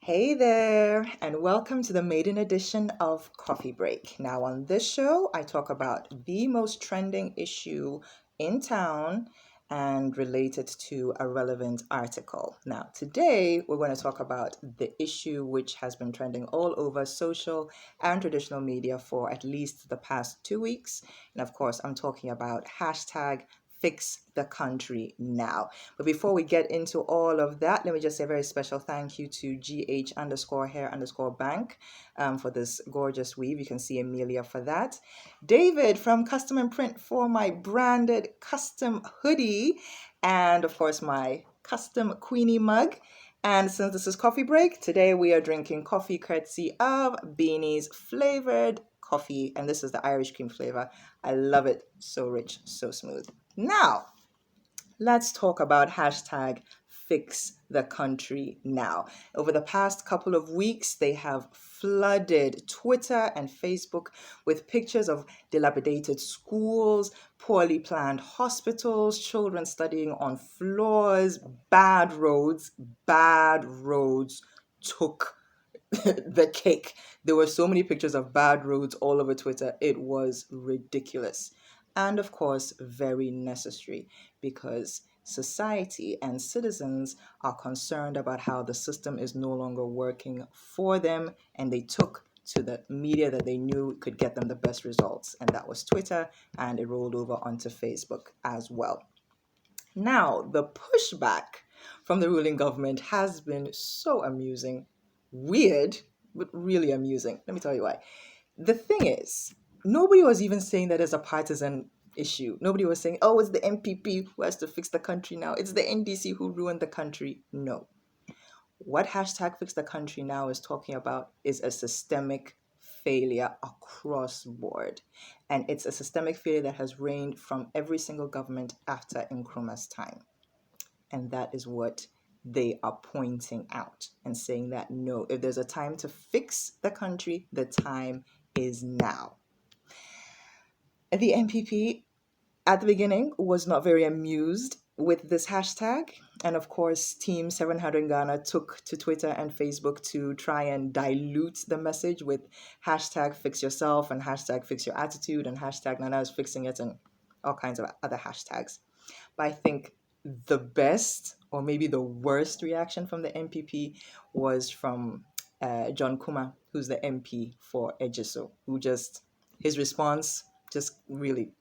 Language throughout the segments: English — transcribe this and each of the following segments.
Hey there, and welcome to the maiden edition of Coffee Break. Now, on this show, I talk about the most trending issue in town and related to a relevant article. Now, today, we're going to talk about the issue which has been trending all over social and traditional media for at least the past 2 weeks. And of course, I'm talking about hashtag fix the country now. But before we get into all of that, let me just say a very special thank you to GH underscore hair underscore bank for this gorgeous weave. You can see Amelia for that. David from Custom and Print for my branded custom hoodie. And of course, my custom Queenie mug. And since this is coffee break, today we are drinking coffee courtesy of Beanie's flavored coffee. And this is the Irish cream flavor. I love it. So rich, so smooth. Now, let's talk about hashtag fix the country now. Over the past couple of weeks, they have flooded Twitter and Facebook with pictures of dilapidated schools, poorly planned hospitals, children studying on floors, bad roads. Bad roads took the cake. There were so many pictures of bad roads all over Twitter. It was ridiculous. And of course, very necessary because society and citizens are concerned about how the system is no longer working for them, and they took to the media that they knew could get them the best results, and that was Twitter, and it rolled over onto Facebook as well. Now, the pushback from the ruling government has been so amusing, weird, but really amusing. Let me tell you why. The thing is, nobody was even saying that as a partisan issue. Nobody was saying, oh, it's the MPP who has to fix the country now. It's the NDC who ruined the country. No. What hashtag fix the country now is talking about is a systemic failure across board. And it's a systemic failure that has reigned from every single government after Nkrumah's time. And that is what they are pointing out and saying that no, if there's a time to fix the country, the time is now. The NPP at the beginning was not very amused with this hashtag. And of course, Team 700 Ghana took to Twitter and Facebook to try and dilute the message with hashtag fix yourself and hashtag fix your attitude and hashtag Nana is fixing it and all kinds of other hashtags. But I think the best or maybe the worst reaction from the NPP was from John Kuma, who's the MP for Ejiso, who his response just really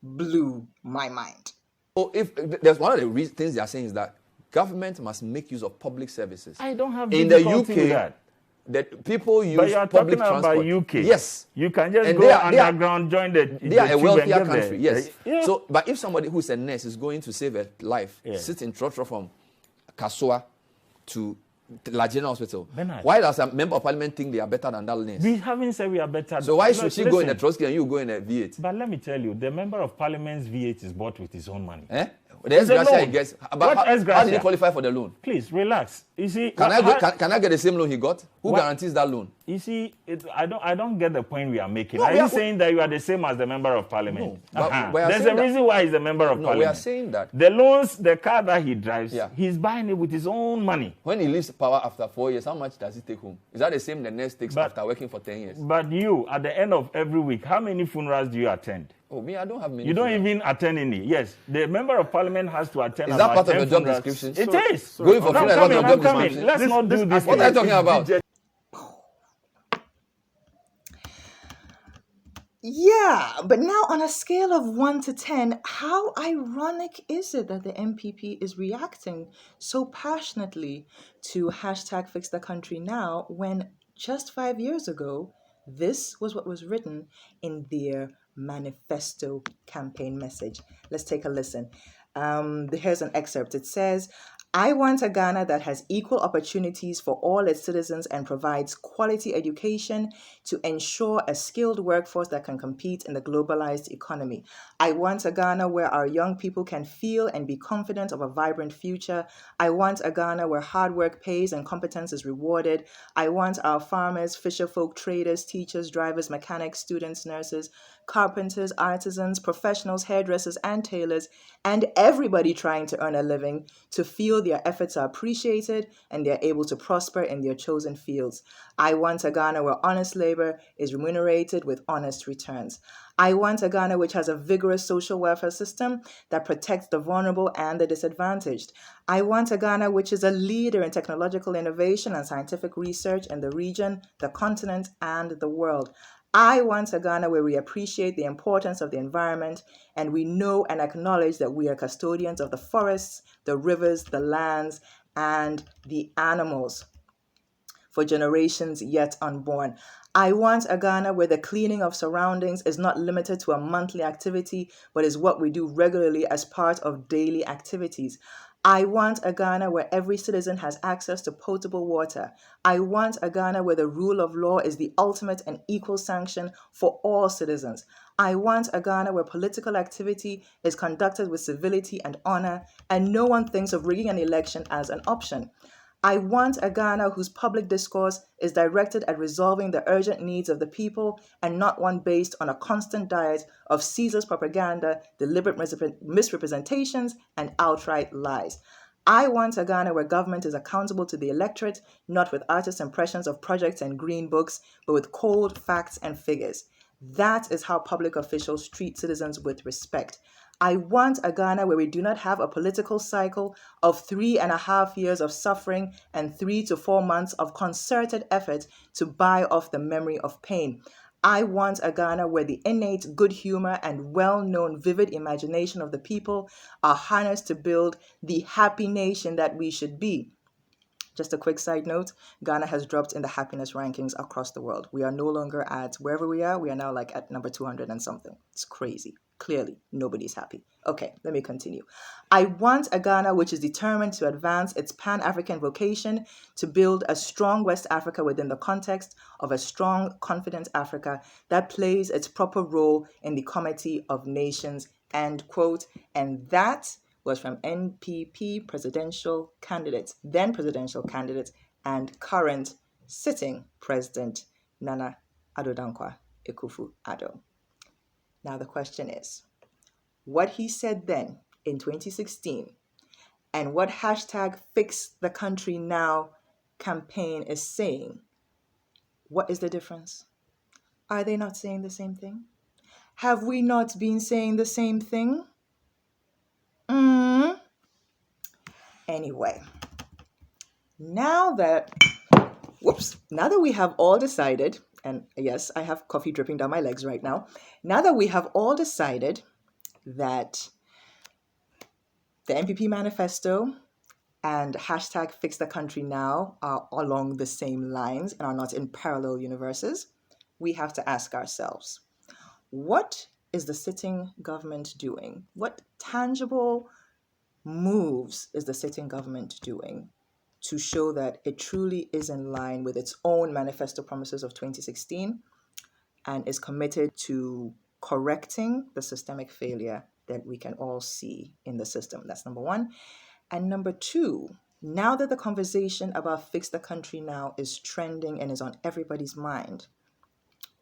blew my mind. So if there's one of the things they are saying is that government must make use of public services. I don't have in the difficulty with UK. that. That people use But you are public talking transport. about UK. Yes. You can just And go underground, join the They are a tube wealthier and get country, there. yes. Yeah. So, but if somebody who's a nurse is going to save a life, Yeah. sit in trotro from Kasua to La General Hospital, Bernard. why does a member of parliament think they are better than that nurse? We haven't said we are better. So why should Look, she go in a listen, Trotsky and you go in a V8? But let me tell you, the member of parliament's V8 is bought with his own money. The It's a ex-gratia he loan. gets. What But how ex-gratia? did he qualify for the loan? Please, relax. You see, Can I get the same loan he got? Who What? guarantees that loan? You see, I don't get the point we are making. No, are we you are- saying that you are the same as the member of parliament? No, but we are There's saying a that- reason why he's the member of No, parliament. we are saying that. The loans, the car that he drives, Yeah. he's buying it with his own money. When he leaves power after 4 years, how much does he take home? Is that the same the nurse takes after working for 10 years? But you, at the end of every week, how many funerals do you attend? Oh, me, I don't have many. You don't funerals. even attend any. Yes, the member of parliament has to attend. Is that about part of 10 your job funerals. description? It is. Going for Now funeral is come part of in, your now job come in. description. Let's not do this. What are you talking about? Yeah, but now on a scale of 1 to 10, how ironic is it that the MPP is reacting so passionately to hashtag fix the country now when just 5 years ago, this was what was written in their manifesto campaign message. Let's take a listen. Here's an excerpt. It says, I want a Ghana that has equal opportunities for all its citizens and provides quality education to ensure a skilled workforce that can compete in the globalized economy. I want a Ghana where our young people can feel and be confident of a vibrant future. I want a Ghana where hard work pays and competence is rewarded. I want our farmers, fisherfolk, traders, teachers, drivers, mechanics, students, nurses, carpenters, artisans, professionals, hairdressers, and tailors, and everybody trying to earn a living to feel their efforts are appreciated and they're able to prosper in their chosen fields. I want a Ghana where honest labor is remunerated with honest returns. I want a Ghana which has a vigorous social welfare system that protects the vulnerable and the disadvantaged. I want a Ghana which is a leader in technological innovation and scientific research in the region, the continent, and the world. I want a Ghana where we appreciate the importance of the environment and we know and acknowledge that we are custodians of the forests, the rivers, the lands, and the animals for generations yet unborn. I want a Ghana where the cleaning of surroundings is not limited to a monthly activity, but is what we do regularly as part of daily activities. I want a Ghana where every citizen has access to potable water. I want a Ghana where the rule of law is the ultimate and equal sanction for all citizens. I want a Ghana where political activity is conducted with civility and honor, and no one thinks of rigging an election as an option. I want a Ghana whose public discourse is directed at resolving the urgent needs of the people and not one based on a constant diet of Caesar's propaganda, deliberate misrepresentations, and outright lies. I want a Ghana where government is accountable to the electorate, not with artist impressions of projects and green books, but with cold facts and figures. That is how public officials treat citizens with respect. I want a Ghana where we do not have a political cycle of 3.5 years of suffering and 3 to 4 months of concerted effort to buy off the memory of pain. I want a Ghana where the innate good humor and well-known vivid imagination of the people are harnessed to build the happy nation that we should be. Just a quick side note, Ghana has dropped in the happiness rankings across the world. We are no longer at wherever we are now like at number 200 and something. It's crazy. Clearly, nobody's happy. Okay, let me continue. I want a Ghana which is determined to advance its Pan-African vocation to build a strong West Africa within the context of a strong, confident Africa that plays its proper role in the Comity of Nations, end quote. And that was from NPP presidential candidate, then presidential candidate, and current sitting president, Nana Addo Dankwa Akufo-Addo. Now the question is, what he said then in 2016 and what hashtag Fix the Country Now campaign is saying, what is the difference? Are they not saying the same thing? Have we not been saying the same thing? Anyway, now that we have all decided, and yes, I have coffee dripping down my legs right now. Now that we have all decided that the NPP manifesto and hashtag Fix the Country Now are along the same lines and are not in parallel universes, we have to ask ourselves, what is the sitting government doing? What tangible moves is the sitting government doing to show that it truly is in line with its own manifesto promises of 2016 and is committed to correcting the systemic failure that we can all see in the system? That's number one. And number two, now that the conversation about Fix the Country Now is trending and is on everybody's mind,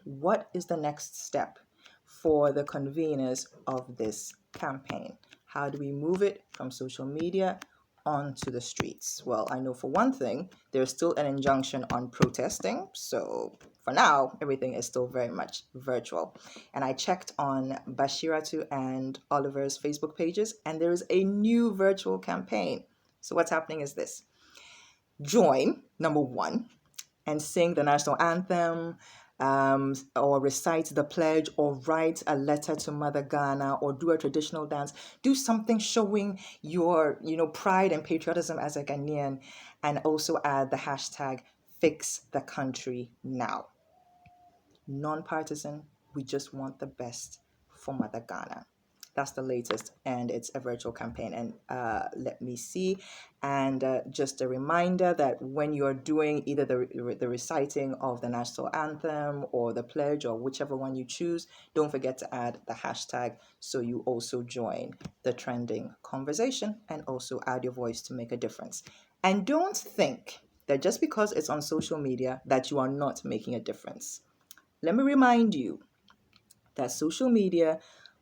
what is the next step for the conveners of this campaign? How do we move it from social media onto the streets? Well, I know for one thing, there's still an injunction on protesting. So for now, everything is still very much virtual. And I checked on Bashiratu and Oliver's Facebook pages, and there is a new virtual campaign. So what's happening is this. Join, number one, and sing the national anthem, or recite the pledge, or write a letter to Mother Ghana, or do a traditional dance. Do something showing your, pride and patriotism as a Ghanaian, and also add the hashtag Fix the Country Now. Non-partisan, we just want the best for Mother Ghana. That's the latest, and it's a virtual campaign. And let me see. And just a reminder that when you're doing either the reciting of the national anthem or the pledge or whichever one you choose, don't forget to add the hashtag so you also join the trending conversation and also add your voice to make a difference. And don't think that just because it's on social media that you are not making a difference. Let me remind you that social media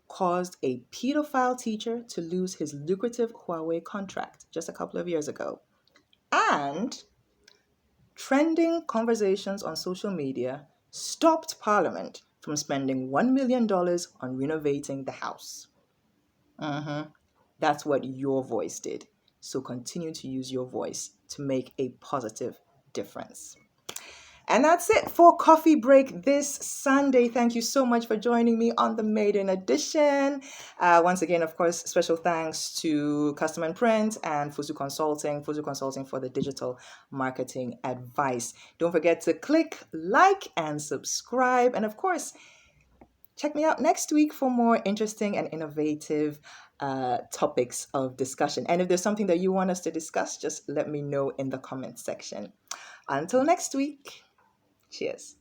caused a pedophile teacher to lose his lucrative Huawei contract just a couple of years ago. And trending conversations on social media stopped Parliament from spending $1 million on renovating the House. That's what your voice did. So continue to use your voice to make a positive difference. And that's it for Coffee Break this Sunday. Thank you so much for joining me on the Maiden Edition. Once again, of course, special thanks to Custom and Print and Fuzu Consulting for the digital marketing advice. Don't forget to click like and subscribe. And of course, check me out next week for more interesting and innovative topics of discussion. And if there's something that you want us to discuss, just let me know in the comment section. Until next week. Cheers.